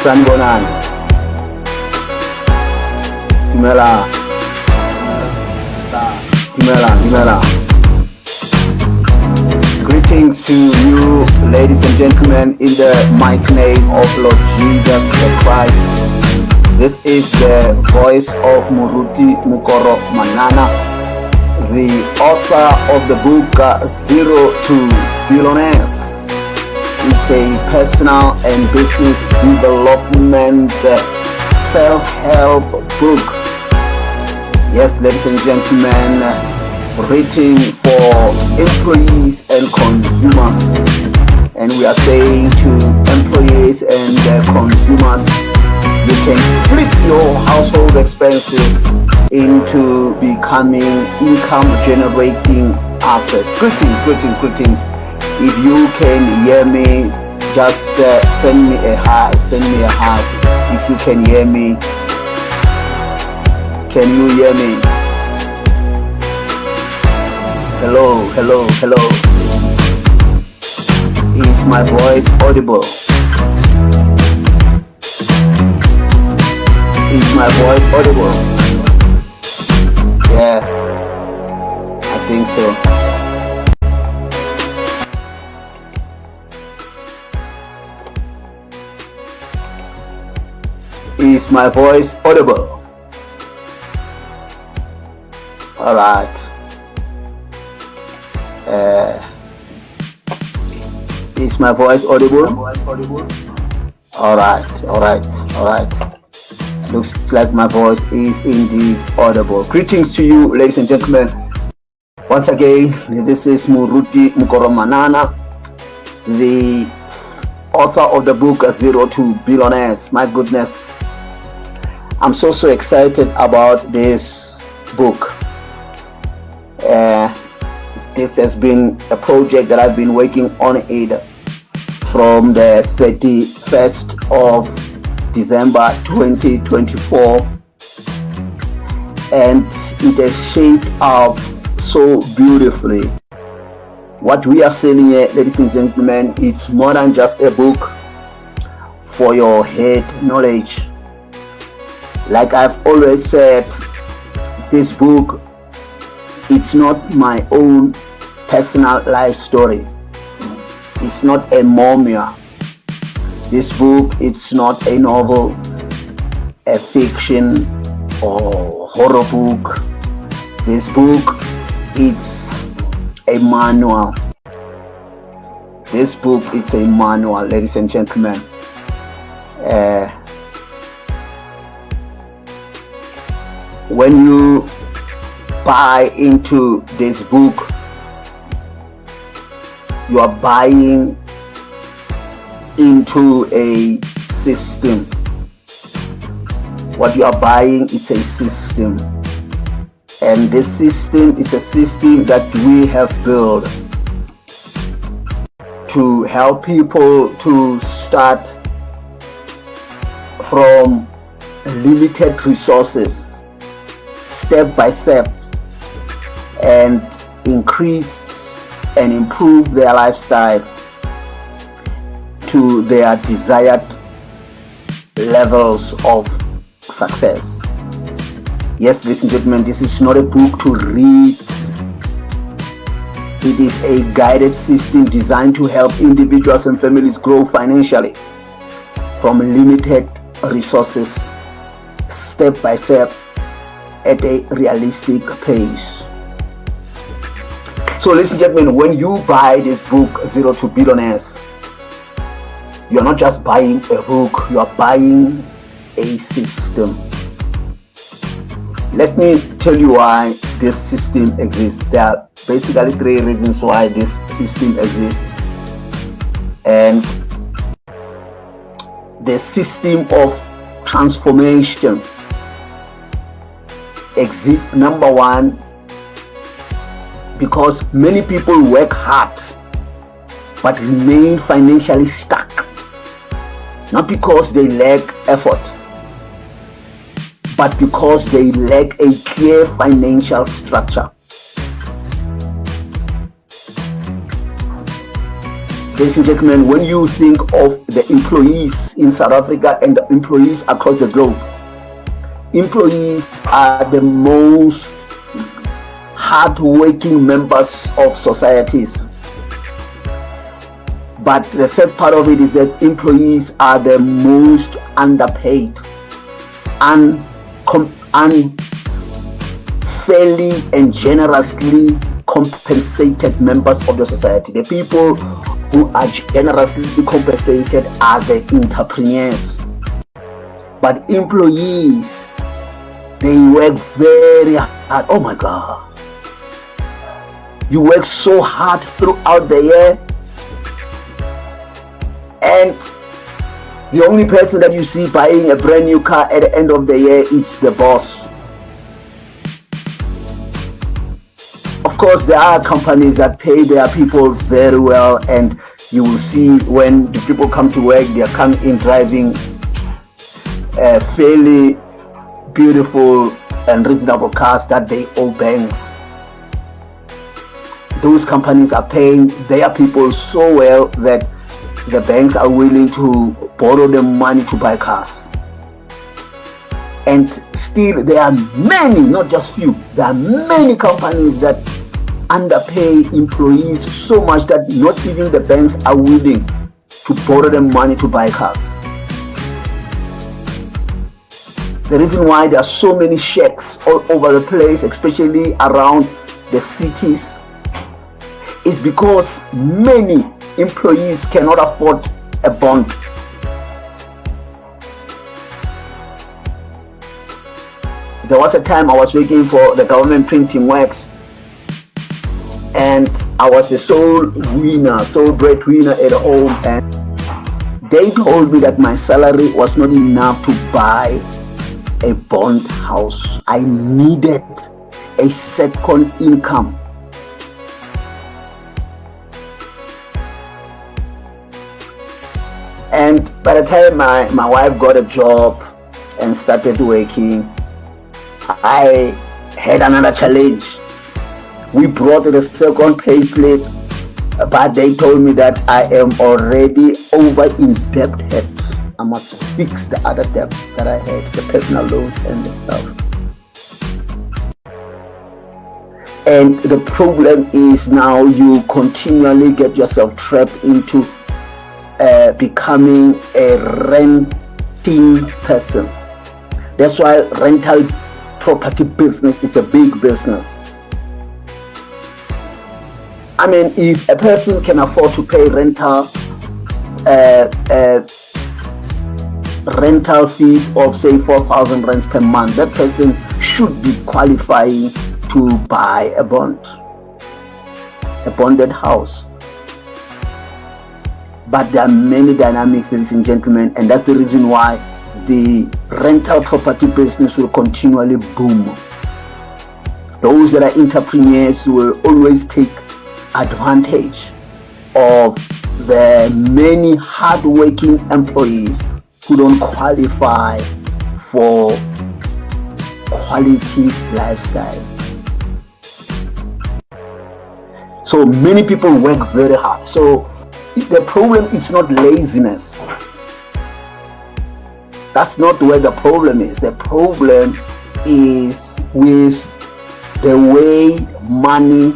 Sanibonani. Dumela. Greetings to you, ladies and gentlemen, in the mighty name of Lord Jesus Christ. This is the voice of Muruti Mukoro Manana, the author of the book Zero to Billionaires. It's a personal and business development self-help book. Yes, ladies and gentlemen, written for employees and consumers. And we are saying to employees and consumers, you can split your household expenses into becoming income generating assets. Greetings. If you can hear me, just send me a hi. If you can hear me, can you hear me? Hello. Is my voice audible? Yeah, I think so. Is my voice audible? All right. Is my voice audible? All right. Looks like my voice is indeed audible. Greetings to you, ladies and gentlemen. Once again, this is Muruti Mukoro Manana, the author of the book Zero to Billionaires. My goodness, I'm so excited about this book. This has been a project that I've been working on it from the 31st of December 2024, and it has shaped up so beautifully. What we are selling here, ladies and gentlemen, it's more than just a book for your head knowledge. Like I've always said, this book, it's not my own personal life story. It's not a memoir. This book, it's not a novel, a fiction or horror book. This book, it's a manual. This book, it's a manual, ladies and gentlemen. When you buy into this book, you are buying into a system. What you are buying, it's a system. And this system, it's a system that we have built to help people to start from limited resources, step by step, and increase and improve their lifestyle to their desired levels of success. Yes, ladies and gentlemen, this is not a book to read. It is a guided system designed to help individuals and families grow financially from limited resources, step by step, at a realistic pace. So, ladies and gentlemen, when you buy this book, Zero to Billionaires, you're not just buying a book, you are buying a system. Let me tell you why this system exists. There are basically 3 reasons why this system exists. And the system of transformation exists, number 1, because many people work hard but remain financially stuck. Not because they lack effort, but because they lack a clear financial structure. Ladies and gentlemen, when you think of the employees in South Africa and the employees across the globe, employees are the most hard-working members of societies. But the sad part of it is that employees are the most underpaid, unfairly and generously compensated members of the society. The people who are generously compensated are the entrepreneurs. But employees, they work very hard. Oh my God. You work so hard throughout the year, and the only person that you see buying a brand new car at the end of the year, it's the boss. Of course, there are companies that pay their people very well, and you will see when the people come to work, they come in driving fairly beautiful and reasonable cars that they owe banks. Those companies are paying their people so well that the banks are willing to borrow them money to buy cars. And still, there are many, not just few, there are many companies that underpay employees so much that not even the banks are willing to borrow them money to buy cars. The reason why there are so many sheikhs all over the place, especially around the cities, is because many employees cannot afford a bond. There was a time I was working for the government printing works, and I was the sole breadwinner at home, and they told me that my salary was not enough to buy a bond house. I needed a second income. And by the time my wife got a job and started working, I had another challenge. We brought the second pay slip, but they told me that I am already over indebted. I must fix the other debts that I had, the personal loans and the stuff. And the problem is now you continually get yourself trapped into becoming a renting person. That's why rental property business is a big business. I mean, if a person can afford to pay rental fees of say 4,000 rands per month, that person should be qualifying to buy a bonded house. But there are many dynamics, ladies and gentlemen, and that's the reason why the rental property business will continually boom. Those that are entrepreneurs will always take advantage of the many hard-working employees who don't qualify for quality lifestyle. So many people work very hard. So the problem is not laziness. That's not where the problem is. The problem is with the way money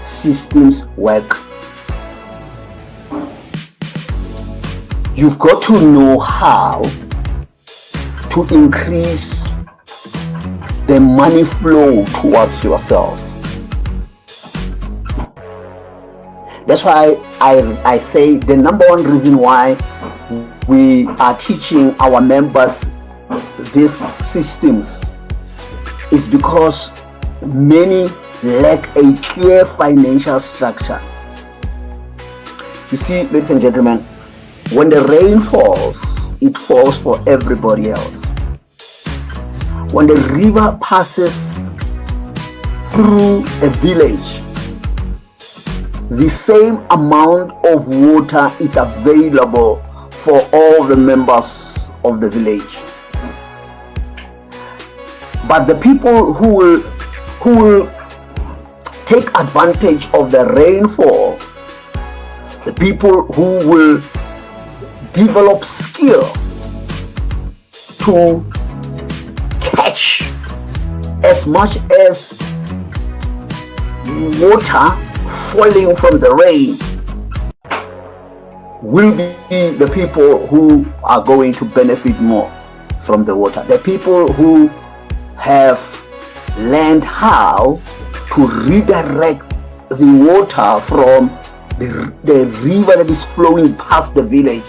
systems work. You've got to know how to increase the money flow towards yourself. That's why I say the number one reason why we are teaching our members these systems is because many lack a clear financial structure. You see, ladies and gentlemen, when the rain falls, it falls for everybody else. When the river passes through a village, the same amount of water is available for all the members of the village. But the people who will take advantage of the rainfall, the people who will develop skill to catch as much as water falling from the rain will be the people who are going to benefit more from the water. The people who have learned how to redirect the water from the river that is flowing past the village.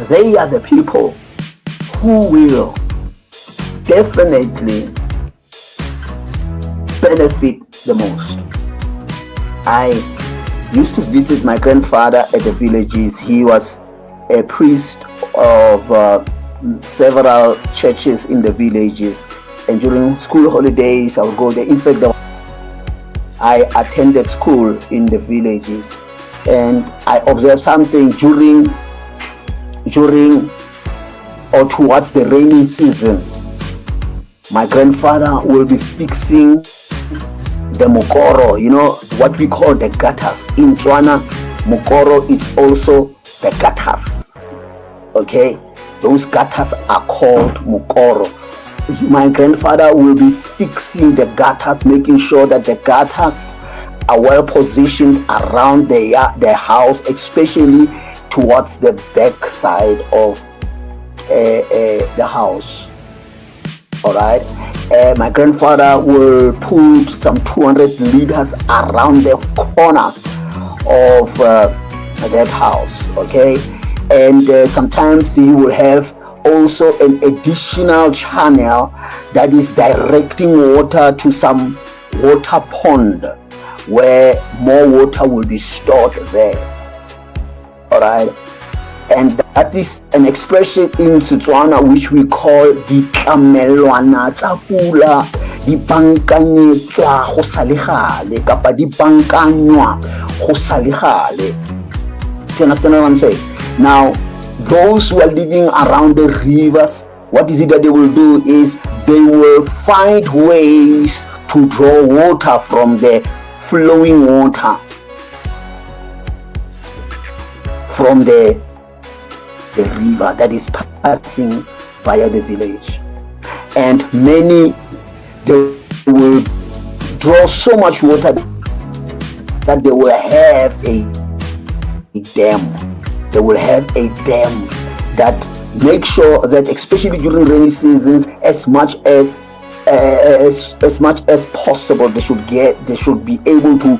They are the people who will definitely benefit the most. I used to visit my grandfather at the villages. He was a priest of several churches in the villages, and during school holidays I would go there. In fact, I attended school in the villages, and I observed something during or towards the rainy season. My grandfather will be fixing the mokoro, what we call the gutters. In Tswana, mokoro, it's also the gutters. Okay, those gutters are called mokoro. My grandfather will be fixing the gutters, making sure that the gutters are well positioned around the house, especially towards the back side of the house. All right. My grandfather will put some 200 liters around the corners of that house. Okay, and sometimes he will have also an additional channel that is directing water to some water pond where more water will be stored there. All right, and that is an expression in Setswana which we call ditlamelwana tsa pula, di bankanyetswa go sa le gale kapa di bankanywa go sa le gale. Do you understand what I'm saying? Now, those who are living around the rivers, what is it that they will do is they will find ways to draw water from the flowing water from the river that is passing via the village. And many, they will draw so much water that they will have a dam. They will have a dam that makes sure that, especially during rainy seasons, as much as possible, they should be able to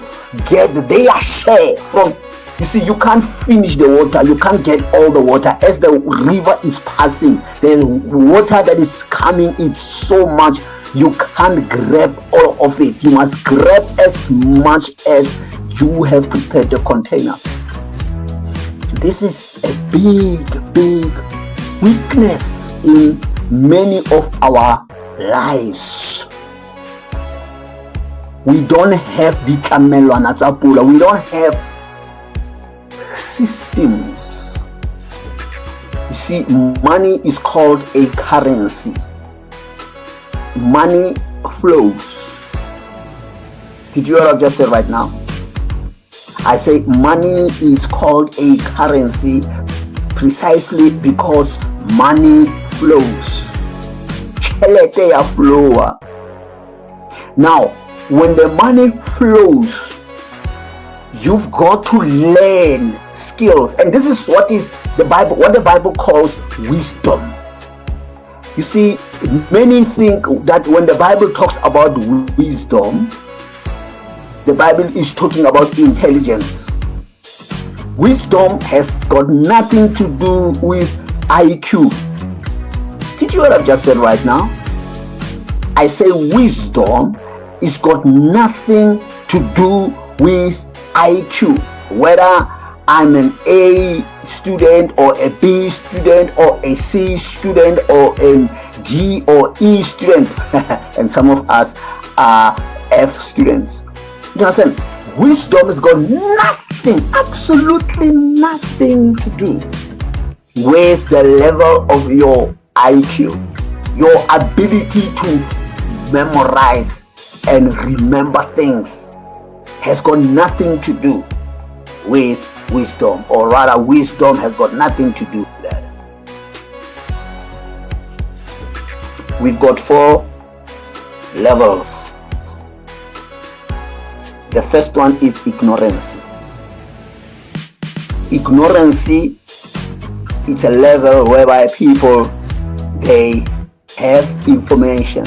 get their share from. You see, you can't finish the water, you can't get all the water. As the river is passing, the water that is coming is so much, you can't grab all of it. You must grab as much as you have prepared the containers. This is a big weakness in many of our lives. We don't have ditlamelwana tsa pula. We don't have systems. You see, money is called a currency. Money flows. Did you hear what I've just said right now? I say money is called a currency precisely because money flows. Chelete ya flowa. Now, when the money flows, you've got to learn skills, and this is what the Bible calls wisdom. You see, many think that when the Bible talks about wisdom, the Bible is talking about intelligence. Wisdom has got nothing to do with IQ. Did you hear what I've just said right now? I say wisdom is got nothing to do with IQ. Whether I'm an A student or a B student or a C student or a D or E student, and some of us are F students. You understand? Wisdom has got nothing, absolutely nothing to do with the level of your IQ, your ability to memorize and remember things has got nothing to do with wisdom, or rather wisdom has got nothing to do with that. We've got 4 levels. The first one is ignorance. Ignorance is a level whereby people, they have information,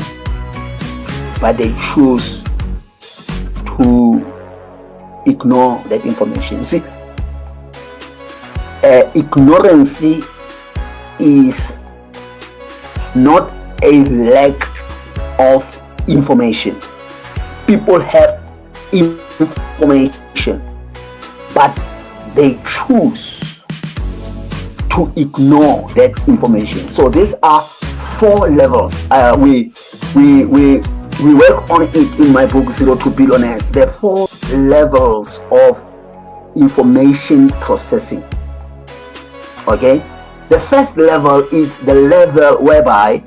but they choose to ignore that information. You see, ignorance is not a lack of information. People have information, but they choose to ignore that information. So these are 4 levels. We work on it in my book 0 to Billionaires. There are 4 levels of information processing. Okay, the first level is the level whereby